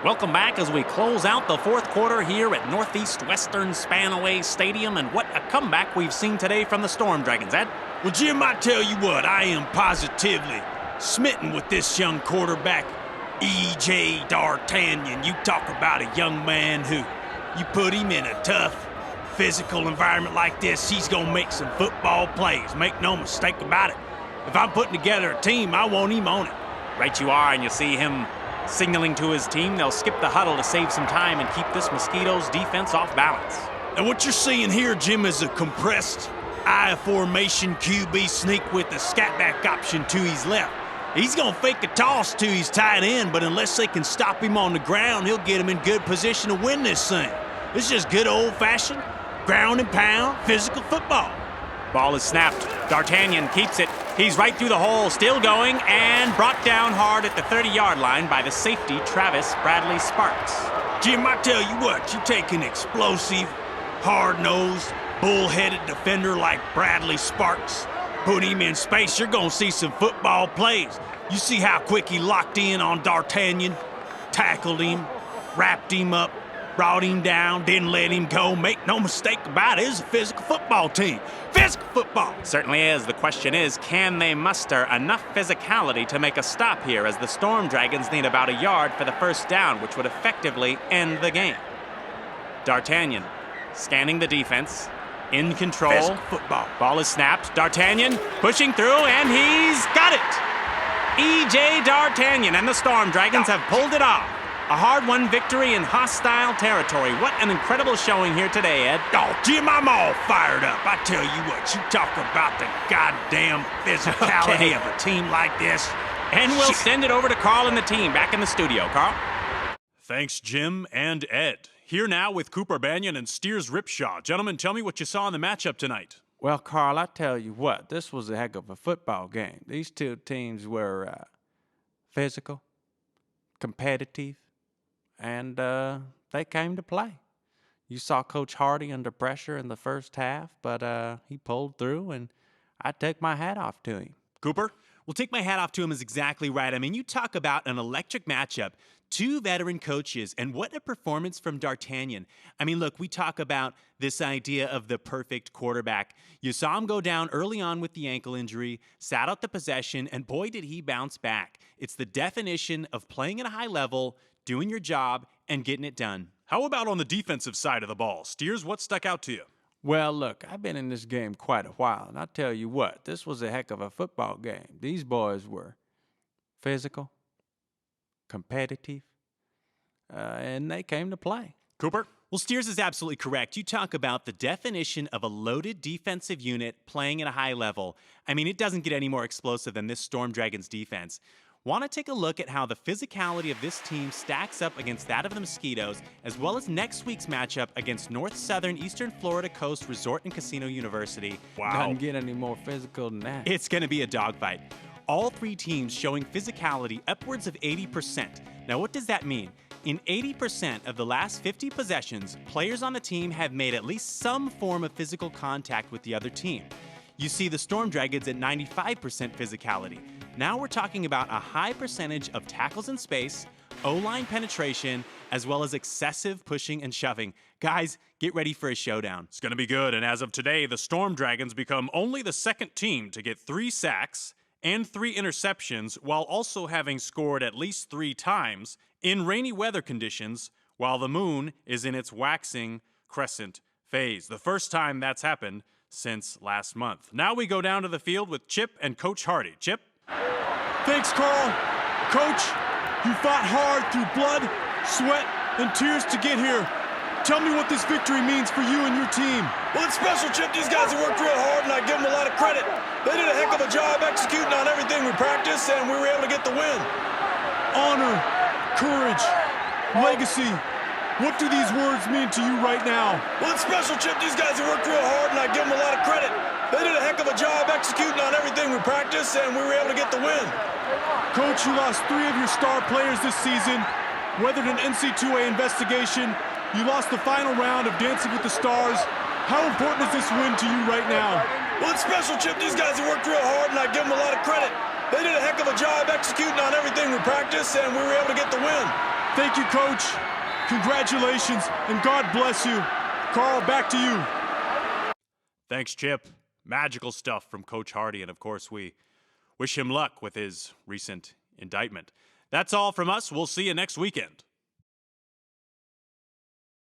Welcome back as we close out the fourth quarter here at Northeast Western Spanaway Stadium. And what a comeback we've seen today from the Storm Dragons, Ed. Well, Jim, I tell you what, I am positively smitten with this young quarterback, E.J. D'Artagnan. You talk about a young man who, you put him in a tough, physical environment like this, he's going to make some football plays. Make no mistake about it. If I'm putting together a team, I want him on it. Right you are, and you see him signaling to his team they'll skip the huddle to save some time and keep this Mosquitoes defense off balance. And what you're seeing here, Jim, is a compressed I formation QB sneak with a scat back option to his left. He's going to fake a toss to his tight end, but unless they can stop him on the ground, he'll get him in good position to win this thing. This is just good old-fashioned ground and pound physical football. Ball is snapped. D'Artagnan keeps it. He's right through the hole, still going, and brought down hard at the 30-yard line by the safety, Travis Bradley Sparks. Jim, I tell you what, you take an explosive, hard-nosed, bull-headed defender like Bradley Sparks, put him in space, you're going to see some football plays. You see how quick he locked in on D'Artagnan, tackled him, wrapped him up, brought him down, didn't let him go. Make no mistake about it, it's a physical football team. Physical football. Certainly is. The question is, can they muster enough physicality to make a stop here, as the Storm Dragons need about a yard for the first down, which would effectively end the game. D'Artagnan scanning the defense, in control. Physical football. Ball is snapped. D'Artagnan pushing through, and he's got it. E.J. D'Artagnan and the Storm Dragons have pulled it off. A hard-won victory in hostile territory. What an incredible showing here today, Ed. Oh, Jim, I'm all fired up. I tell you what, you talk about the goddamn physicality of a team like this. And we'll send it over to Carl and the team back in the studio. Carl? Thanks, Jim and Ed. Here now with Cooper Banyan and Steers Ripshaw. Gentlemen, tell me what you saw in the matchup tonight. Well, Carl, I tell you what, this was a heck of a football game. These two teams were physical, competitive, and they came to play. You saw Coach Hardy under pressure in the first half, but he pulled through, and I take my hat off to him. Cooper? Well, take my hat off to him is exactly right. I mean, you talk about an electric matchup. Two veteran coaches, and what a performance from D'Artagnan. I mean, look, we talk about this idea of the perfect quarterback. You saw him go down early on with the ankle injury, sat out the possession, and boy, did he bounce back. It's the definition of playing at a high level, doing your job, and getting it done. How about on the defensive side of the ball? Steers, what stuck out to you? Well, look, I've been in this game quite a while, and I tell you what, this was a heck of a football game. These boys were physical, competitive, and they came to play. Cooper? Well, Steers is absolutely correct. You talk about the definition of a loaded defensive unit playing at a high level. I mean, it doesn't get any more explosive than this Storm Dragons defense. Want to take a look at how the physicality of this team stacks up against that of the Mosquitoes, as well as next week's matchup against North Southern Eastern Florida Coast Resort and Casino University. Wow. Doesn't get any more physical than that. It's going to be a dogfight. All three teams showing physicality upwards of 80%. Now, what does that mean? In 80% of the last 50 possessions, players on the team have made at least some form of physical contact with the other team. You see the Storm Dragons at 95% physicality. Now we're talking about a high percentage of tackles in space, O-line penetration, as well as excessive pushing and shoving. Guys, get ready for a showdown. It's going to be good, and as of today, the Storm Dragons become only the second team to get 3 sacks and 3 interceptions, while also having scored at least 3 times in rainy weather conditions while the moon is in its waxing crescent phase. The first time that's happened since last month. Now we go down to the field with Chip and Coach Hardy. Chip? Thanks, Carl. Coach, you fought hard through blood, sweat, and tears to get here. Tell me what this victory means for you and your team. Well, it's special, Chip. These guys have worked real hard, and I give them a lot of credit. They did a heck of a job executing on everything we practiced, and we were able to get the win. Honor, courage, legacy. What do these words mean to you right now? Well, it's special, Chip. These guys have worked real hard, and I give them a lot of credit. They did a heck of a job executing on everything we practiced, and we were able to get the win. Coach, you lost 3 of your star players this season, weathered an NC2A investigation. You lost the final round of Dancing with the Stars. How important is this win to you right now? Well, it's special, Chip. These guys have worked real hard, and I give them a lot of credit. They did a heck of a job executing on everything we practiced, and we were able to get the win. Thank you, Coach. Congratulations, and God bless you. Carl, back to you. Thanks, Chip. Magical stuff from Coach Hardy, and of course, we wish him luck with his recent indictment. That's all from us. We'll see you next weekend.